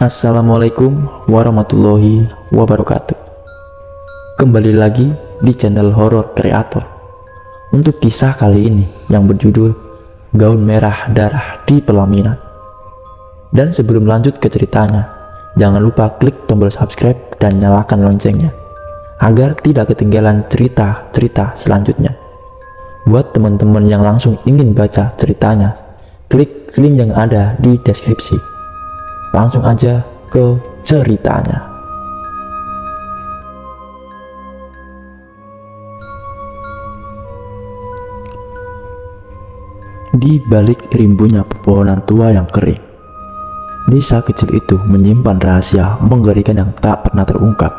Assalamualaikum warahmatullahi wabarakatuh. Kembali lagi di channel Horor Kreator. Untuk kisah kali ini yang berjudul Gaun Merah Darah di Pelaminan. Dan sebelum lanjut ke ceritanya, jangan lupa klik tombol subscribe dan nyalakan loncengnya agar tidak ketinggalan cerita-cerita selanjutnya. Buat teman-teman yang langsung ingin baca ceritanya, klik link yang ada di deskripsi. Langsung aja ke ceritanya. Di balik rimbunya pepohonan tua yang kering, desa kecil itu menyimpan rahasia mengerikan yang tak pernah terungkap.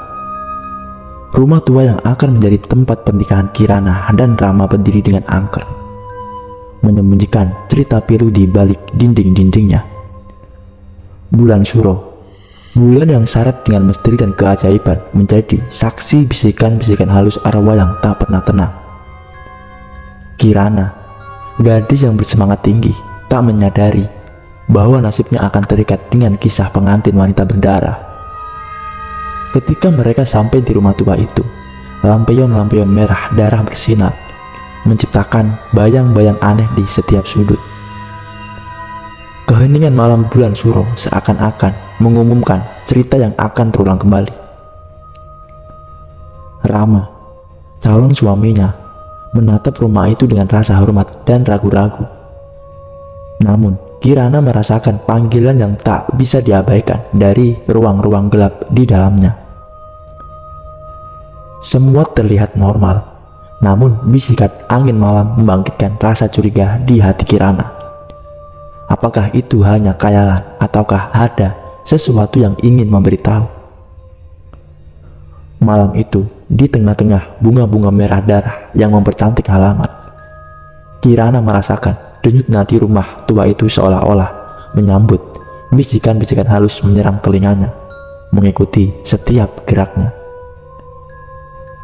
Rumah tua yang akan menjadi tempat pernikahan Kirana dan Rama berdiri dengan angker, menyembunyikan cerita pilu di balik dinding-dindingnya. Bulan Suro, bulan yang syarat dengan misteri dan keajaiban, menjadi saksi bisikan-bisikan halus arwah yang tak pernah tenang. Kirana, gadis yang bersemangat tinggi, tak menyadari bahwa nasibnya akan terikat dengan kisah pengantin wanita berdarah. Ketika mereka sampai di rumah tua itu, lampion-lampion merah darah bersinar, menciptakan bayang-bayang aneh di setiap sudut. Keheningan malam bulan Suro seakan-akan mengumumkan cerita yang akan terulang kembali. Rama, calon suaminya, menatap rumah itu dengan rasa hormat dan ragu-ragu. Namun, Kirana merasakan panggilan yang tak bisa diabaikan dari ruang-ruang gelap di dalamnya. Semua terlihat normal, namun bisikan angin malam membangkitkan rasa curiga di hati Kirana. Apakah itu hanya khayalan ataukah ada sesuatu yang ingin memberitahu? Malam itu, di tengah-tengah bunga-bunga merah darah yang mempercantik halaman, Kirana merasakan denyut nadi rumah tua itu seolah-olah menyambut bisikan-bisikan halus menyerang telinganya, mengikuti setiap geraknya.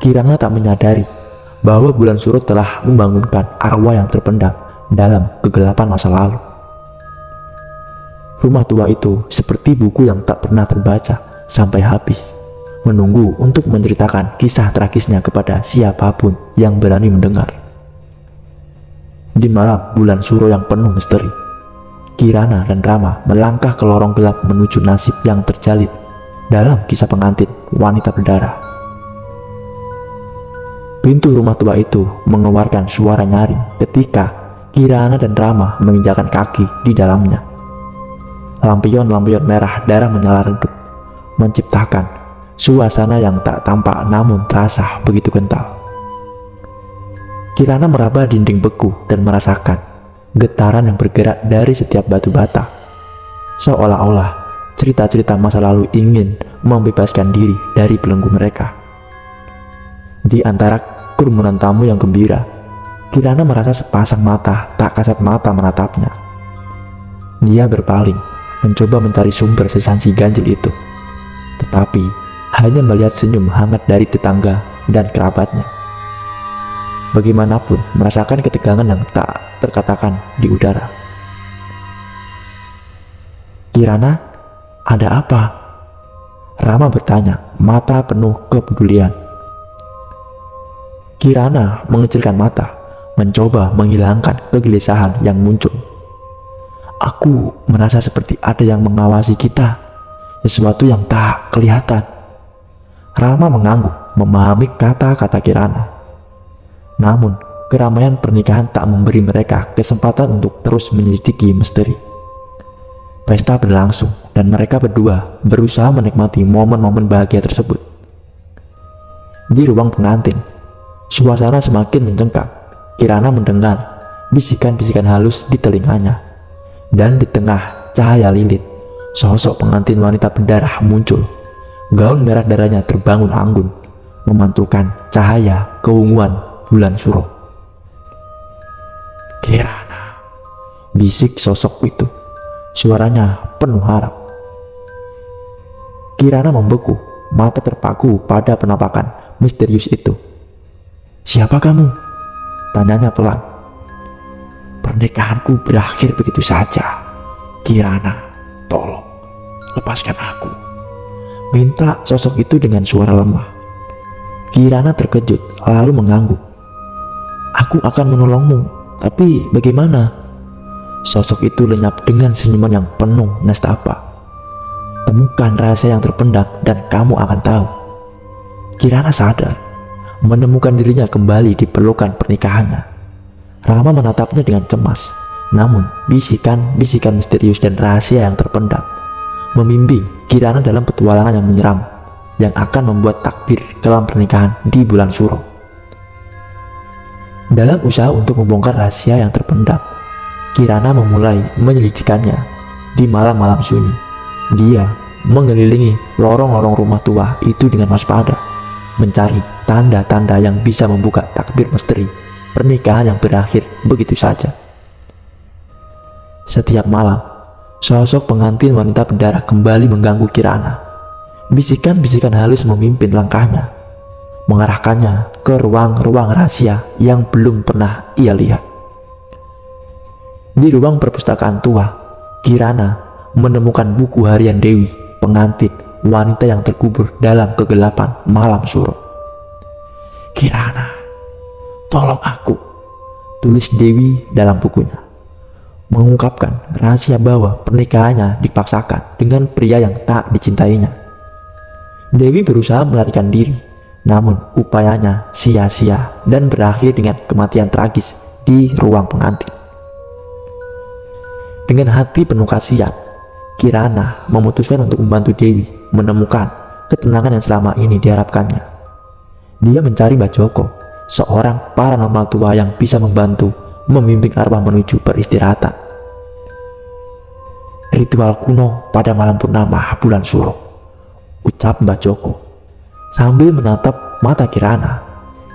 Kirana tak menyadari bahwa bulan Suro telah membangunkan arwah yang terpendam dalam kegelapan masa lalu. Rumah tua itu seperti buku yang tak pernah terbaca sampai habis, menunggu untuk menceritakan kisah tragisnya kepada siapapun yang berani mendengar. Di malam bulan Suro yang penuh misteri, Kirana dan Rama melangkah ke lorong gelap menuju nasib yang terjalin dalam kisah pengantin wanita berdarah. Pintu rumah tua itu mengeluarkan suara nyaring ketika Kirana dan Rama menginjakan kaki di dalamnya. Lampion-lampion merah darah menyala redup, menciptakan suasana yang tak tampak namun terasa begitu kental. Kirana meraba dinding beku dan merasakan getaran yang bergerak dari setiap batu bata, seolah-olah cerita-cerita masa lalu ingin membebaskan diri dari belenggu mereka. Di antara kerumunan tamu yang gembira, Kirana merasa sepasang mata tak kasat mata menatapnya. Dia berpaling, mencoba mencari sumber sesansi ganjil itu, tetapi hanya melihat senyum hangat dari tetangga dan kerabatnya. Bagaimanapun merasakan ketegangan yang tak terkatakan di udara. Kirana, ada apa? Rama bertanya, mata penuh kepedulian. Kirana mengecilkan mata, mencoba menghilangkan kegelisahan yang muncul. Aku merasa seperti ada yang mengawasi kita, sesuatu yang tak kelihatan. Rama mengangguk, memahami kata-kata Kirana. Namun, keramaian pernikahan tak memberi mereka kesempatan untuk terus menyelidiki misteri. Pesta berlangsung, dan mereka berdua berusaha menikmati momen-momen bahagia tersebut. Di ruang pengantin, suasana semakin mencengkam. Kirana mendengar bisikan-bisikan halus di telinganya. Dan di tengah cahaya lilin, sosok pengantin wanita berdarah muncul. Gaun merah darahnya terbangun anggun, memantulkan cahaya keunguan bulan Suro. Kirana, bisik sosok itu. Suaranya penuh harap. Kirana membeku, mata terpaku pada penampakan misterius itu. Siapa kamu? Tanyanya pelan. Pernikahanku berakhir begitu saja. Kirana, tolong lepaskan aku," minta sosok itu dengan suara lemah. Kirana terkejut lalu mengangguk. "Aku akan menolongmu, tapi bagaimana?" Sosok itu lenyap dengan senyuman yang penuh nestapa. "Temukan rahasia yang terpendam dan kamu akan tahu." Kirana sadar, menemukan dirinya kembali di pelukan pernikahannya. Rama menatapnya dengan cemas, namun bisikan-bisikan misterius dan rahasia yang terpendam membimbing Kirana dalam petualangan yang menyeram yang akan membuat takdir dalam pernikahan di bulan Suro. Dalam usaha untuk membongkar rahasia yang terpendam, Kirana memulai menyelidikannya di malam-malam sunyi. Dia mengelilingi lorong-lorong rumah tua itu dengan waspada, mencari tanda-tanda yang bisa membuka takbir misteri pernikahan yang berakhir begitu saja. Setiap malam, sosok pengantin wanita berdarah kembali mengganggu Kirana. Bisikan-bisikan halus memimpin langkahnya, mengarahkannya ke ruang-ruang rahasia yang belum pernah ia lihat. Di ruang perpustakaan tua, Kirana menemukan buku harian Dewi, pengantin wanita yang terkubur dalam kegelapan malam Suro. "Kirana, tolong aku," tulis Dewi dalam bukunya, mengungkapkan rahasia bahwa pernikahannya dipaksakan dengan pria yang tak dicintainya. Dewi berusaha melarikan diri, namun upayanya sia-sia dan berakhir dengan kematian tragis di ruang pengantin. Dengan hati penuh kasihan, Kirana memutuskan untuk membantu Dewi menemukan ketenangan yang selama ini diharapkannya. Dia mencari Mbah Joko, seorang paranormal tua yang bisa membantu membimbing arwah menuju peristirahatan. "Ritual kuno pada malam purnama bulan Suro," ucap Mbah Joko sambil menatap mata Kirana.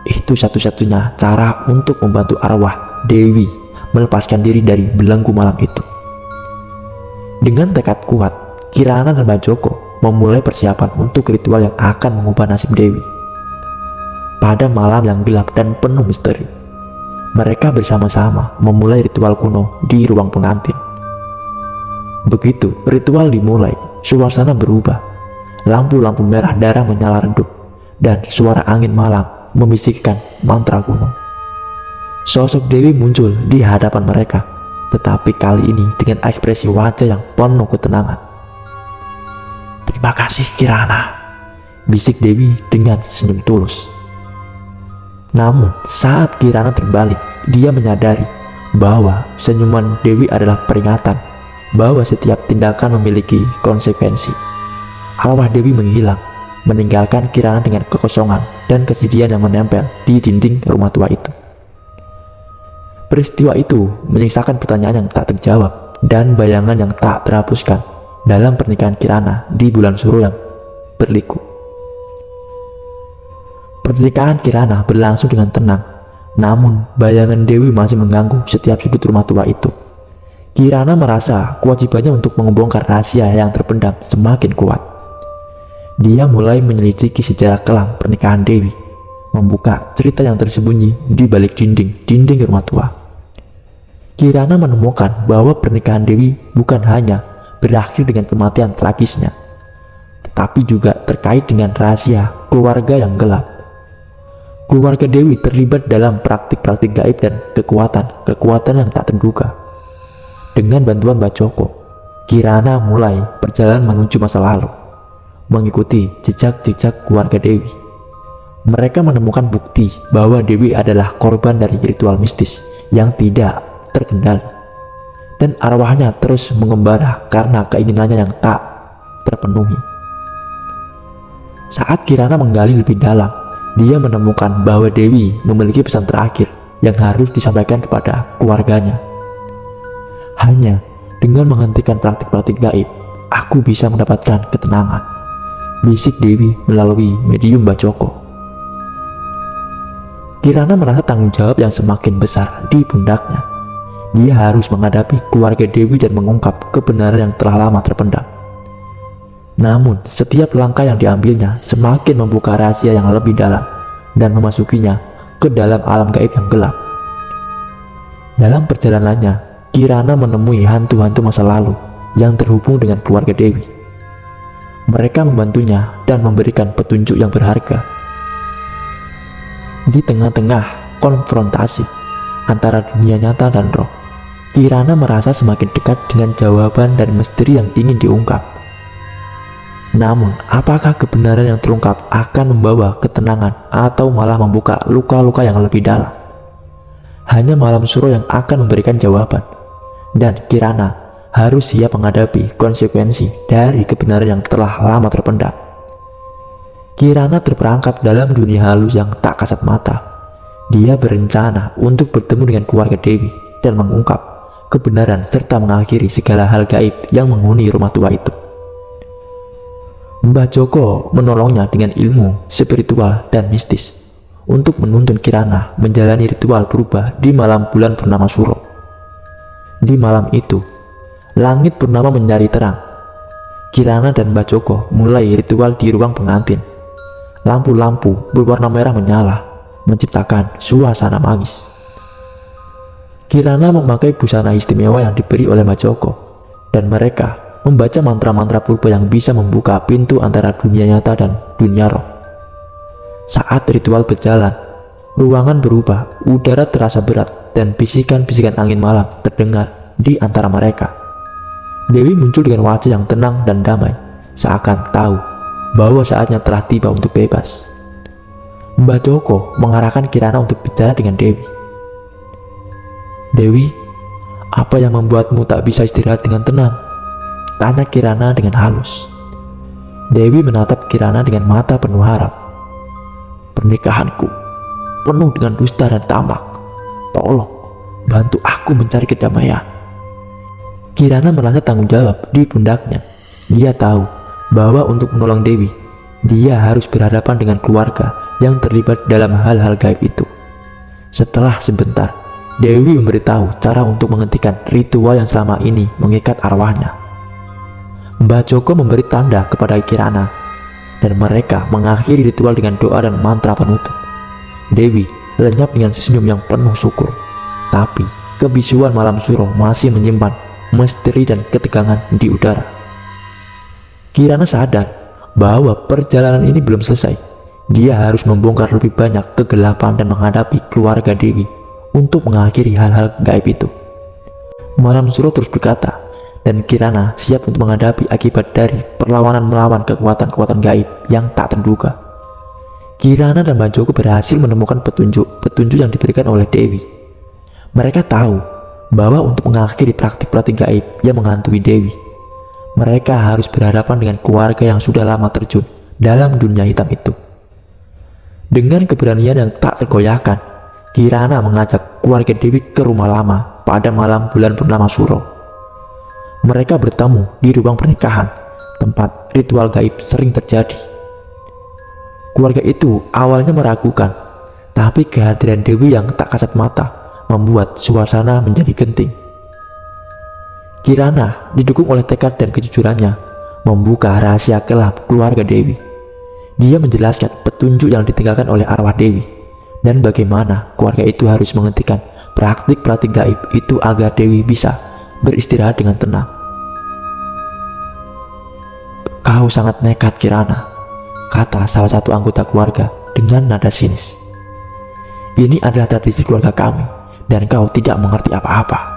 "Itu satu-satunya cara untuk membantu arwah Dewi melepaskan diri dari belenggu malam itu." Dengan tekad kuat, Kirana dan Mbah Joko memulai persiapan untuk ritual yang akan mengubah nasib Dewi. Pada malam yang gelap dan penuh misteri, mereka bersama-sama memulai ritual kuno di ruang pengantin. Begitu ritual dimulai, suasana berubah. Lampu-lampu merah darah menyala redup, dan suara angin malam membisikkan mantra kuno. Sosok Dewi muncul di hadapan mereka, tetapi kali ini dengan ekspresi wajah yang penuh ketenangan. "Terima kasih Kirana," bisik Dewi dengan senyum tulus. Namun saat Kirana terbalik, dia menyadari bahwa senyuman Dewi adalah peringatan bahwa setiap tindakan memiliki konsekuensi. Arwah Dewi menghilang, meninggalkan Kirana dengan kekosongan dan kesedihan yang menempel di dinding rumah tua itu. Peristiwa itu menyisakan pertanyaan yang tak terjawab dan bayangan yang tak terhapuskan dalam pernikahan Kirana di bulan Suro yang berliku. Pernikahan Kirana berlangsung dengan tenang, namun bayangan Dewi masih mengganggu setiap sudut rumah tua itu. Kirana merasa kewajibannya untuk membongkar rahasia yang terpendam semakin kuat. Dia mulai menyelidiki sejarah kelam pernikahan Dewi, membuka cerita yang tersembunyi di balik dinding rumah tua. Kirana menemukan bahwa pernikahan Dewi bukan hanya berakhir dengan kematian tragisnya, tetapi juga terkait dengan rahasia keluarga yang gelap. Keluarga Dewi terlibat dalam praktik-praktik gaib dan kekuatan yang tak terduga. Dengan bantuan Mbah Joko, Kirana mulai perjalanan menuju masa lalu, mengikuti jejak-jejak keluarga Dewi. Mereka menemukan bukti bahwa Dewi adalah korban dari ritual mistis yang tidak terkendali, dan arwahnya terus mengembara karena keinginannya yang tak terpenuhi. Saat Kirana menggali lebih dalam, dia menemukan bahwa Dewi memiliki pesan terakhir yang harus disampaikan kepada keluarganya. "Hanya dengan menghentikan praktik-praktik gaib, aku bisa mendapatkan ketenangan," bisik Dewi melalui medium Mbah Joko. Kirana merasa tanggung jawab yang semakin besar di pundaknya. Dia harus menghadapi keluarga Dewi dan mengungkap kebenaran yang telah lama terpendam. Namun, setiap langkah yang diambilnya semakin membuka rahasia yang lebih dalam dan memasukinya ke dalam alam gaib yang gelap. Dalam perjalanannya, Kirana menemui hantu-hantu masa lalu yang terhubung dengan keluarga Dewi. Mereka membantunya dan memberikan petunjuk yang berharga. Di tengah-tengah konfrontasi antara dunia nyata dan roh, Kirana merasa semakin dekat dengan jawaban dan misteri yang ingin diungkap. Namun, apakah kebenaran yang terungkap akan membawa ketenangan atau malah membuka luka-luka yang lebih dalam? Hanya Malam Suro yang akan memberikan jawaban, dan Kirana harus siap menghadapi konsekuensi dari kebenaran yang telah lama terpendam. Kirana terperangkap dalam dunia halus yang tak kasat mata. Dia berencana untuk bertemu dengan keluarga Dewi dan mengungkap kebenaran serta mengakhiri segala hal gaib yang menghuni rumah tua itu. Mbah Joko menolongnya dengan ilmu spiritual dan mistis untuk menuntun Kirana menjalani ritual berubah di malam bulan purnama Suro. Di malam itu, langit purnama menyari terang. Kirana dan Mbah Joko mulai ritual di ruang pengantin. Lampu-lampu berwarna merah menyala, menciptakan suasana magis. Kirana memakai busana istimewa yang diberi oleh Mbah Joko, dan mereka membaca mantra-mantra purba yang bisa membuka pintu antara dunia nyata dan dunia roh. Saat ritual berjalan, ruangan berubah, udara terasa berat, dan bisikan-bisikan angin malam terdengar di antara mereka. Dewi muncul dengan wajah yang tenang dan damai, seakan tahu bahwa saatnya telah tiba untuk bebas. Mbah Joko mengarahkan Kirana untuk bicara dengan Dewi. "Dewi, apa yang membuatmu tak bisa istirahat dengan tenang?" tanya Kirana dengan halus. Dewi menatap Kirana dengan mata penuh harap. "Pernikahanku penuh dengan dusta dan tamak. Tolong bantu aku mencari kedamaian." Kirana merasa tanggung jawab di pundaknya. Dia tahu bahwa untuk menolong Dewi, dia harus berhadapan dengan keluarga yang terlibat dalam hal-hal gaib itu. Setelah sebentar, Dewi memberitahu cara untuk menghentikan ritual yang selama ini mengikat arwahnya. Mbah Joko memberi tanda kepada Kirana, dan mereka mengakhiri ritual dengan doa dan mantra penutup. Dewi lenyap dengan senyum yang penuh syukur, tapi kebisuan Malam Suro masih menyimpan misteri dan ketegangan di udara. Kirana sadar bahwa perjalanan ini belum selesai. Dia harus membongkar lebih banyak kegelapan dan menghadapi keluarga Dewi untuk mengakhiri hal-hal gaib itu. Malam Suro terus berkata, dan Kirana siap untuk menghadapi akibat dari perlawanan melawan kekuatan-kekuatan gaib yang tak terduga. Kirana dan Mbah Joko berhasil menemukan petunjuk yang diberikan oleh Dewi. Mereka tahu bahwa untuk mengakhiri praktik-praktik gaib yang menghantui Dewi, mereka harus berhadapan dengan keluarga yang sudah lama terjun dalam dunia hitam itu. Dengan keberanian yang tak tergoyahkan, Kirana mengajak keluarga Dewi ke rumah lama pada malam bulan purnama Suro. Mereka bertemu di ruang pernikahan, tempat ritual gaib sering terjadi. Keluarga itu awalnya meragukan, tapi kehadiran Dewi yang tak kasat mata membuat suasana menjadi genting. Kirana didukung oleh tekad dan kejujurannya membuka rahasia gelap keluarga Dewi. Dia menjelaskan petunjuk yang ditinggalkan oleh arwah Dewi dan bagaimana keluarga itu harus menghentikan praktik-praktik gaib itu agar Dewi bisa beristirahat dengan tenang. "Kau sangat nekat, Kirana," kata salah satu anggota keluarga dengan nada sinis. "Ini adalah tradisi keluarga kami dan kau tidak mengerti apa-apa."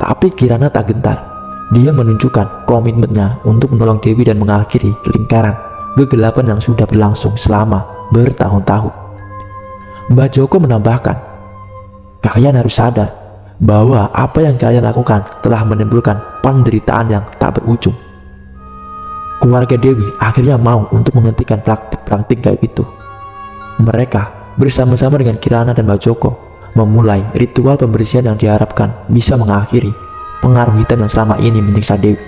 Tapi Kirana tak gentar. Dia menunjukkan komitmennya untuk menolong Dewi dan mengakhiri lingkaran kegelapan yang sudah berlangsung selama bertahun-tahun. Mbah Joko menambahkan, "Kalian harus sadar bahwa apa yang kalian lakukan telah menimbulkan penderitaan yang tak berujung." Keluarga Dewi akhirnya mau untuk menghentikan praktik-praktik gaib itu. Mereka bersama-sama dengan Kirana dan Mbah Joko memulai ritual pembersihan yang diharapkan bisa mengakhiri pengaruh hitam yang selama ini menyiksa Dewi.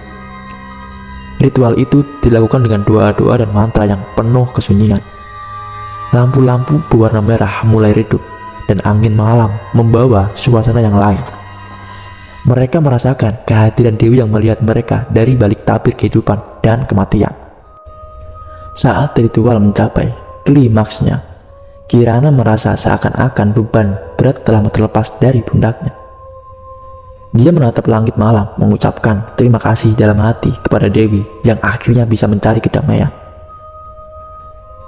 Ritual itu dilakukan dengan doa-doa dan mantra yang penuh kesunyian. Lampu-lampu berwarna merah mulai redup dan angin malam membawa suasana yang lain. Mereka merasakan kehadiran Dewi yang melihat mereka dari balik tabir kehidupan dan kematian. Saat ritual mencapai klimaksnya, Kirana merasa seakan-akan beban berat telah terlepas dari pundaknya. Dia menatap langit malam, mengucapkan terima kasih dalam hati kepada Dewi yang akhirnya bisa mencari kedamaian.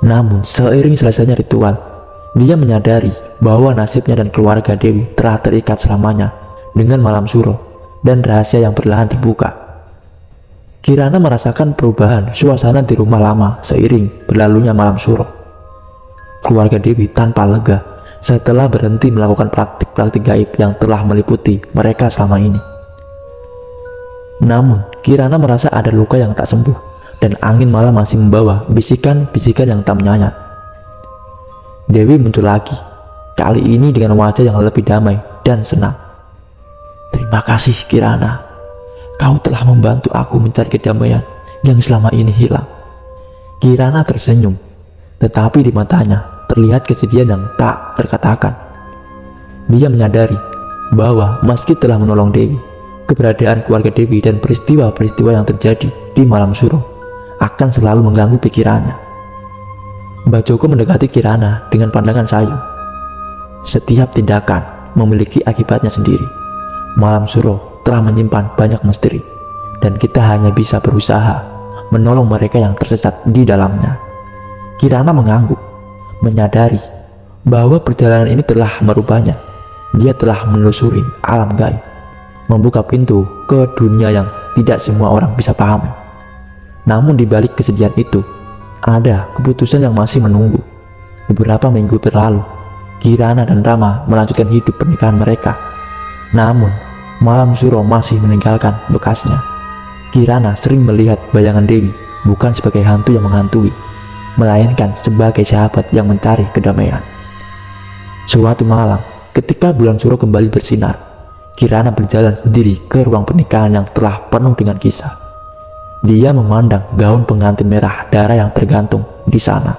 Namun, seiring selesainya ritual, dia menyadari bahwa nasibnya dan keluarga Dewi telah terikat selamanya dengan malam suro dan rahasia yang perlahan terbuka. Kirana merasakan perubahan suasana di rumah lama seiring berlalunya malam suro. Keluarga Dewi tanpa lega setelah berhenti melakukan praktik-praktik gaib yang telah meliputi mereka selama ini. Namun, Kirana merasa ada luka yang tak sembuh dan angin malam masih membawa bisikan-bisikan yang tak menyayat. Dewi muncul lagi, kali ini dengan wajah yang lebih damai dan senang. Terima kasih Kirana, kau telah membantu aku mencari kedamaian yang selama ini hilang. Kirana tersenyum, tetapi di matanya terlihat kesedihan yang tak terkatakan. Dia menyadari bahwa meski telah menolong Dewi, keberadaan keluarga Dewi dan peristiwa-peristiwa yang terjadi di malam suro akan selalu mengganggu pikirannya. Mbak Joko mendekati Kirana dengan pandangan sayu. Setiap tindakan memiliki akibatnya sendiri. Malam suro telah menyimpan banyak misteri, dan kita hanya bisa berusaha menolong mereka yang tersesat di dalamnya. Kirana mengangguk, menyadari bahwa perjalanan ini telah merubahnya. Dia telah menelusuri alam gaib, membuka pintu ke dunia yang tidak semua orang bisa pahami. Namun di balik kesedihan itu, ada keputusan yang masih menunggu. Beberapa minggu berlalu, Kirana dan Rama melanjutkan hidup pernikahan mereka. Namun, malam suro masih meninggalkan bekasnya. Kirana sering melihat bayangan Dewi bukan sebagai hantu yang menghantui, melainkan sebagai sahabat yang mencari kedamaian. Suatu malam, ketika bulan suro kembali bersinar, Kirana berjalan sendiri ke ruang pernikahan yang telah penuh dengan kisah. Dia memandang gaun pengantin merah darah yang tergantung di sana,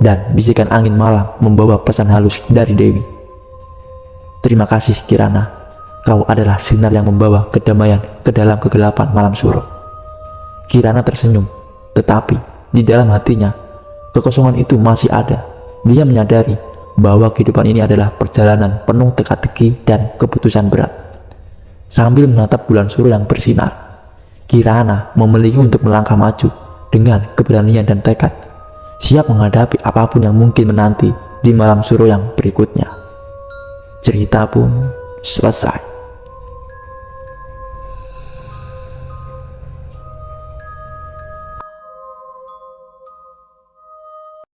dan bisikan angin malam membawa pesan halus dari Dewi. Terima kasih Kirana, kau adalah sinar yang membawa kedamaian ke dalam kegelapan malam suro. Kirana tersenyum, tetapi di dalam hatinya, kekosongan itu masih ada. Dia menyadari bahwa kehidupan ini adalah perjalanan penuh teka-teki dan keputusan berat. Sambil menatap bulan suro yang bersinar, Kirana memilih untuk melangkah maju dengan keberanian dan tekad, siap menghadapi apapun yang mungkin menanti di malam suro yang berikutnya. Cerita pun selesai.